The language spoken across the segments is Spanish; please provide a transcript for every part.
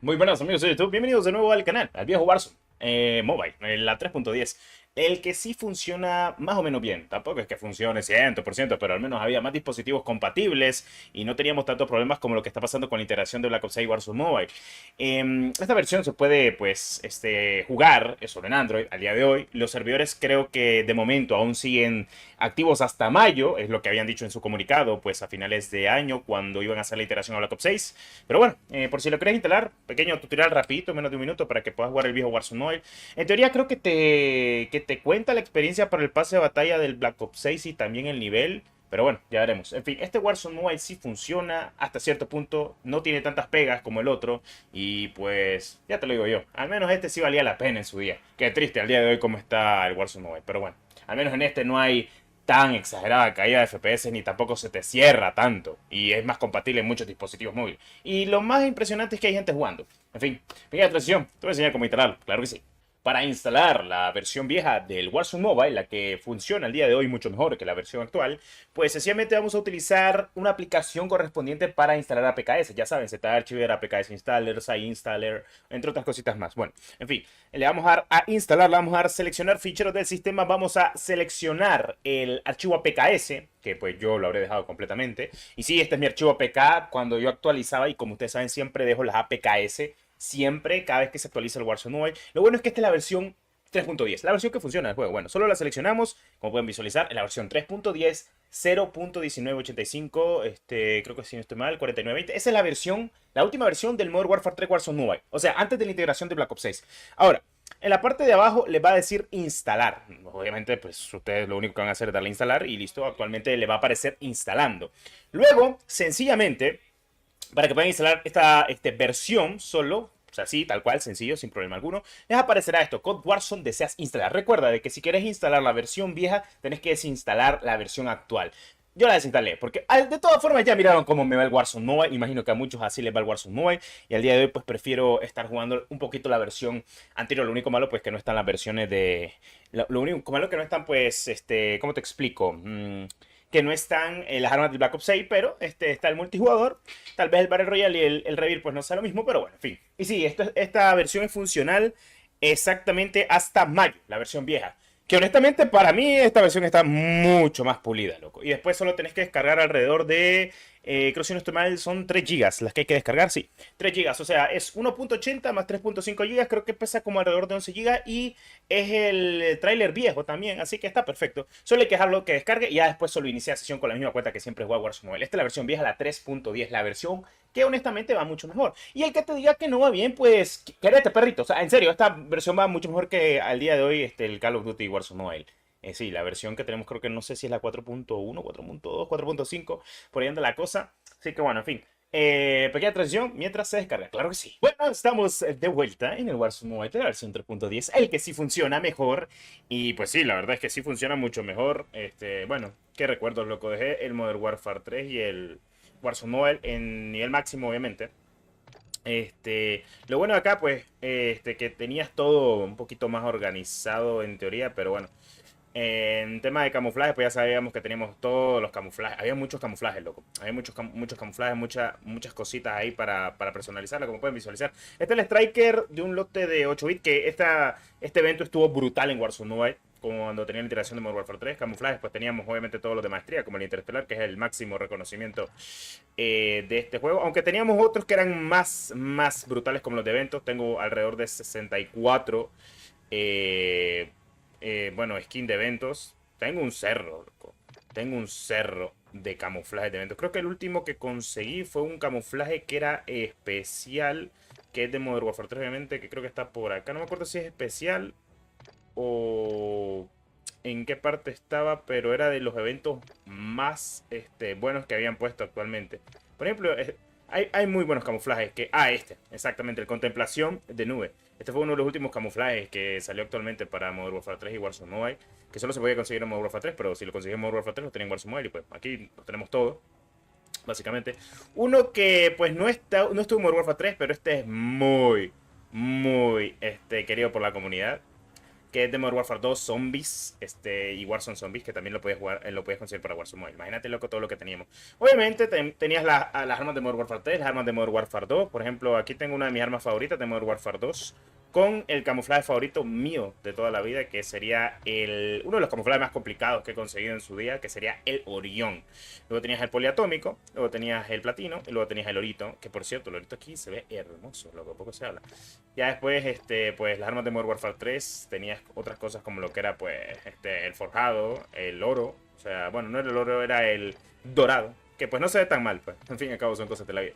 Muy buenas amigos de YouTube, bienvenidos de nuevo al canal, al viejo Warzone Mobile, la 3.10. El que sí funciona más o menos bien, tampoco es que funcione 100%, pero al menos había más dispositivos compatibles y no teníamos tantos problemas como lo que está pasando con la integración de Black Ops 6 y Warzone Mobile. Esta versión se puede pues jugar solo en Android al día de hoy. Los servidores creo que de momento aún siguen activos hasta mayo, es lo que habían dicho en su comunicado, pues a finales de año cuando iban a hacer la iteración a Black Ops 6. Pero bueno, por si lo querés instalar, pequeño tutorial rapidito, menos de un minuto, para que puedas jugar el viejo Warzone Mobile. En teoría creo que te cuenta la experiencia para el pase de batalla del Black Ops 6 y también el nivel. Pero bueno, ya veremos. En fin, este Warzone Mobile sí funciona hasta cierto punto. No tiene tantas pegas como el otro. Y pues, ya te lo digo yo. Al menos este sí valía la pena en su día. Qué triste al día de hoy cómo está el Warzone Mobile. Pero bueno, al menos en este no hay tan exagerada caída de FPS ni tampoco se te cierra tanto. Y es más compatible en muchos dispositivos móviles. Y lo más impresionante es que hay gente jugando. En fin, pequeña transición. Te voy a enseñar cómo instalarlo. Claro que sí. Para instalar la versión vieja del Warzone Mobile, la que funciona al día de hoy mucho mejor que la versión actual, pues sencillamente vamos a utilizar una aplicación correspondiente para instalar APKs. Ya saben, ZArchiver, APKs Installer, SciInstaller, entre otras cositas más. Bueno, en fin, le vamos a dar a instalar, le vamos a dar a seleccionar ficheros del sistema, vamos a seleccionar el archivo APKs, que pues yo lo habré dejado completamente. Y sí, este es mi archivo APK cuando yo actualizaba y como ustedes saben siempre dejo las APKs siempre, cada vez que se actualiza el Warzone Mobile. Lo bueno es que esta es la versión 3.10, la versión que funciona del juego. Bueno, solo la seleccionamos, como pueden visualizar, en la versión 3.10, 0.1985, creo que si no estoy mal, 4920. Esa es la versión, la última versión del Modern Warfare 3 Warzone Mobile. O sea, antes de la integración de Black Ops 6. Ahora, en la parte de abajo les va a decir instalar. Obviamente, pues ustedes lo único que van a hacer es darle a instalar y listo. Actualmente le va a aparecer instalando. Luego, sencillamente, para que puedan instalar esta versión solo, o sea, sí, tal cual, sencillo, sin problema alguno, les aparecerá esto, Code Warzone deseas instalar. Recuerda de que si quieres instalar la versión vieja, tenés que desinstalar la versión actual. Yo la desinstalé, porque de todas formas ya miraron cómo me va el Warzone Mobile. Imagino que a muchos así les va el Warzone Mobile. Y al día de hoy pues prefiero estar jugando un poquito la versión anterior. Lo único malo pues que no están las versiones de... Lo único malo que no están pues, ¿cómo te explico? Que no están las armas del Black Ops 6, pero está el multijugador. Tal vez el Battle Royale y el Reveal pues no sea lo mismo, pero bueno, en fin. Y sí, esta versión es funcional exactamente hasta mayo, la versión vieja. Que honestamente para mí esta versión está mucho más pulida, loco. Y después solo tenés que descargar alrededor de, creo que si no estoy mal, son 3 gigas las que hay que descargar, sí. 3 gigas, o sea, es 1.80 más 3.5 gigas, creo que pesa como alrededor de 11 gigas y es el tráiler viejo también, así que está perfecto. Solo hay que dejarlo que descargue y ya después solo iniciar sesión con la misma cuenta que siempre juega Warzone Mobile. Esta es la versión vieja, la 3.10, la versión que honestamente va mucho mejor. Y el que te diga que no va bien, pues quédate perrito. O sea, en serio, esta versión va mucho mejor que al día de hoy el Call of Duty Warzone Mobile. Sí, la versión que tenemos creo que no sé si es la 4.1, 4.2, 4.5, por ahí anda la cosa. Así que bueno, en fin. Pequeña transición mientras se descarga, claro que sí. Bueno, estamos de vuelta en el Warzone Mobile de la versión 3.10, el que sí funciona mejor. Y pues sí, la verdad es que sí funciona mucho mejor. Bueno, qué recuerdos, loco. Dejé el Modern Warfare 3 y el Warzone Mobile en nivel máximo, obviamente. Lo bueno de acá, pues, que tenías todo un poquito más organizado en teoría, pero bueno. En tema de camuflaje, pues ya sabíamos que teníamos todos los camuflajes. Había muchos camuflajes, loco. Había muchos camuflajes, muchas cositas ahí para personalizarlo, como pueden visualizar. Este es el Striker de un lote de 8 bits, que este evento estuvo brutal en Warzone Mobile, como cuando tenía la integración de Modern Warfare 3. Camuflajes, pues teníamos obviamente todos los de maestría, como el Interestelar, que es el máximo reconocimiento de este juego. Aunque teníamos otros que eran más brutales, como los de eventos. Tengo alrededor de 64 bueno, skin de eventos. Tengo un cerro, loco. Tengo un cerro de camuflaje de eventos. Creo que el último que conseguí fue un camuflaje que era especial, que es de Modern Warfare 3, obviamente, que creo que está por acá. No me acuerdo si es especial o en qué parte estaba, pero era de los eventos más buenos que habían puesto actualmente. Por ejemplo, hay muy buenos camuflajes que... Ah, exactamente, el Contemplación de Nube. Este fue uno de los últimos camuflajes que salió actualmente para Modern Warfare 3 y Warzone Mobile, que solo se podía conseguir en Modern Warfare 3, pero si lo conseguís en Modern Warfare 3 lo tenía en Warzone Mobile y pues aquí lo tenemos todo, básicamente. Uno que pues no estuvo en Modern Warfare 3, pero este es muy querido por la comunidad, que es de Modern Warfare 2, Zombies, y Warzone Zombies, que también lo podías jugar, lo podías conseguir para Warzone Mobile. Imagínate, loco, todo lo que teníamos. Obviamente tenías las armas de Modern Warfare 3, las armas de Modern Warfare 2. Por ejemplo, aquí tengo una de mis armas favoritas de Modern Warfare 2, con el camuflaje favorito mío de toda la vida, que sería uno de los camuflajes más complicados que he conseguido en su día, que sería el Orión. Luego tenías el poliatómico, luego tenías el platino, y luego tenías el orito, que por cierto, el orito aquí se ve hermoso, loco, poco se habla. Ya después, pues las armas de Modern Warfare 3, tenías otras cosas como lo que era, pues, el forjado, el oro, o sea, bueno, no era el oro, era el dorado, que pues no se ve tan mal, pues, en fin y al cabo son cosas de la vida.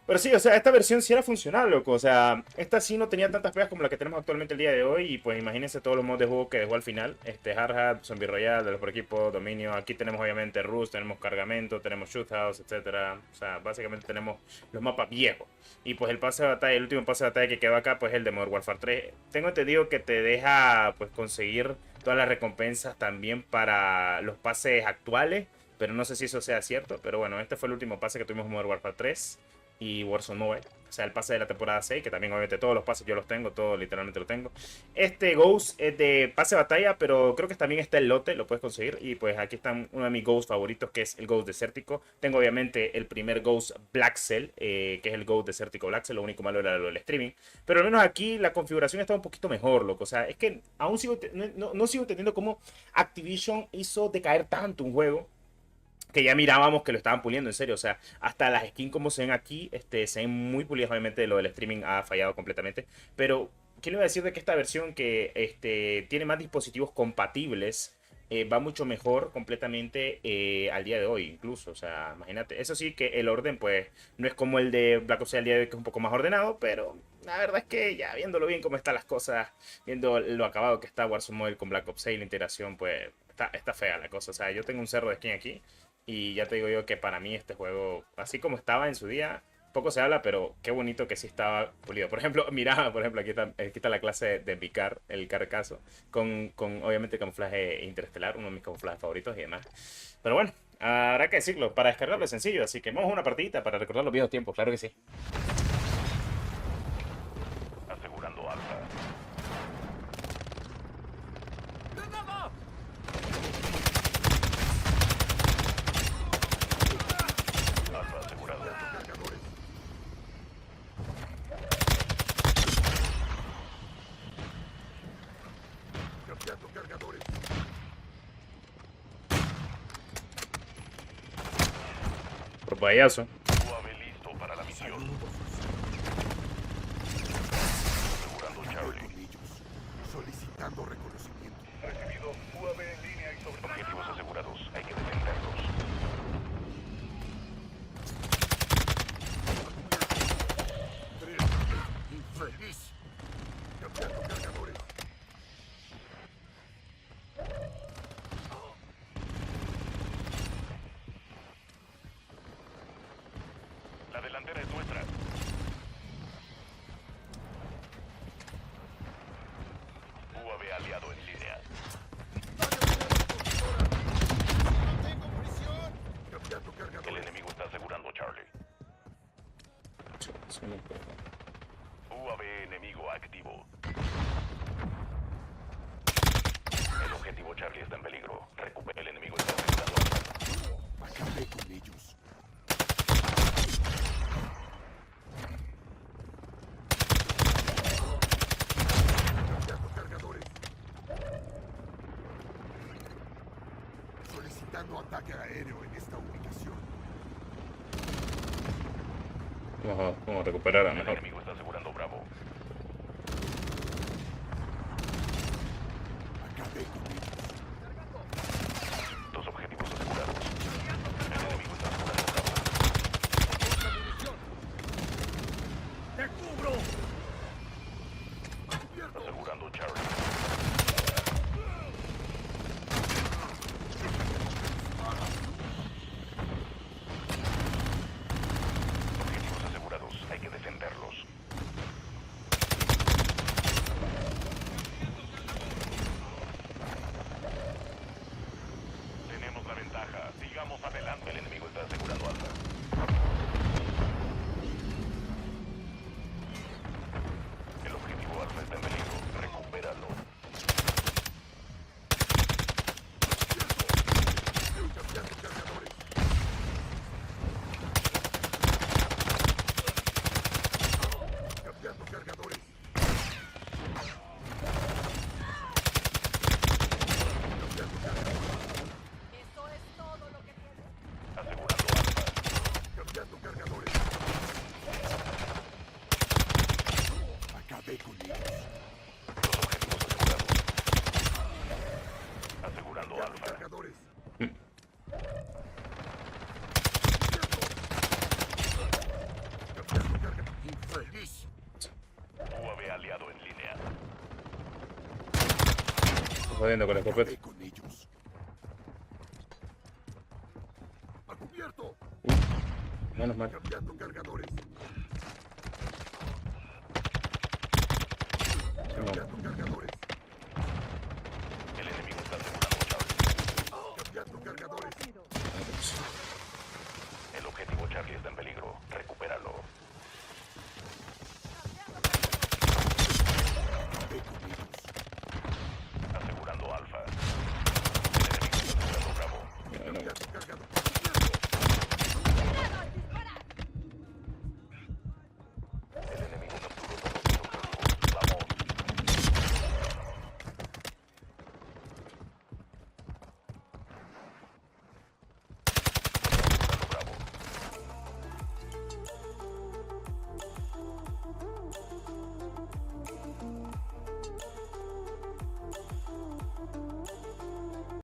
Pero sí, o sea, esta versión sí era funcional, loco. O sea, esta sí no tenía tantas pegas como la que tenemos actualmente el día de hoy. Y pues imagínense todos los mods de juego que dejó al final. Hardhat, Zombie Royale, de los por equipo, Dominio. Aquí tenemos obviamente Rust, tenemos Cargamento, tenemos Shoot House, etcétera. O sea, básicamente tenemos los mapas viejos. Y pues el pase de batalla, el último pase de batalla que quedó acá, pues el de Modern Warfare 3. Tengo entendido que te deja, pues, conseguir todas las recompensas también para los pases actuales. Pero no sé si eso sea cierto. Pero bueno, este fue el último pase que tuvimos en Modern Warfare 3. Y Warzone Mobile, o sea, el pase de la temporada 6, que también obviamente todos los pases yo los tengo, todo literalmente lo tengo. Este Ghost es de pase de batalla, pero creo que también está el lote, lo puedes conseguir. Y pues aquí está uno de mis Ghosts favoritos, que es el Ghost Desértico. Tengo obviamente el primer Ghost Black Cell, que es el Ghost Desértico Black Cell, lo único malo era lo del streaming. Pero al menos aquí la configuración está un poquito mejor, loco. O sea, es que aún no sigo entendiendo cómo Activision hizo decaer tanto un juego, que ya mirábamos que lo estaban puliendo, en serio. O sea, hasta las skins como se ven aquí, se ven muy pulidas. Obviamente lo del streaming ha fallado completamente. Pero, ¿qué le iba a decir de que esta versión que tiene más dispositivos compatibles va mucho mejor completamente al día de hoy, incluso? O sea, imagínate. Eso sí que el orden, pues, no es como el de Black Ops al día de hoy, que es un poco más ordenado, pero la verdad es que ya viéndolo bien cómo están las cosas, viendo lo acabado que está Warzone Mobile con Black Ops 6, la integración, pues, está fea la cosa. O sea, yo tengo un cerro de skin aquí. Y ya te digo yo que para mí este juego, así como estaba en su día, poco se habla, pero qué bonito que sí estaba pulido. Por ejemplo, mira, por ejemplo, aquí está la clase de Vicar, el carcaso, con obviamente camuflaje interestelar, uno de mis camuflajes favoritos y demás. Pero bueno, habrá que decirlo, para descargarlo es sencillo, así que vamos a una partidita para recordar los viejos tiempos, claro que sí. Asegurando alfa. Por payaso. UAV listo para la misión. Asegurando Charlie. Solicitando reconocimiento. Recibido. UAV en línea y sobre. Objetivos asegurados. Hay que defenderlos. Infeliz. Cambiando cargadores. La delantera es nuestra. UAV aliado en línea. Cambiando El cargadores. enemigo está asegurando Charlie. UAV enemigo activo. El objetivo Charlie está en peligro. Recupera. El enemigo está asegurando. Acabé con ellos. Cambiando cargadores. Solicitando ataque aéreo en esta ubicación. Vamos a recuperar a El mejor. enemigo está asegurando Bravo. Acabé con ellos. Dos objetivos asegurados. El enemigo está asegurando Bravo. ¡Te cubro! Asegurando Charlie. Objetivos asegurados. Hay que defenderlos. jodiendo con la escopeta. Acabé con ellos. ¡A cubierto! Menos mal. Cambiando cargadores. No. Cambiando cargadores.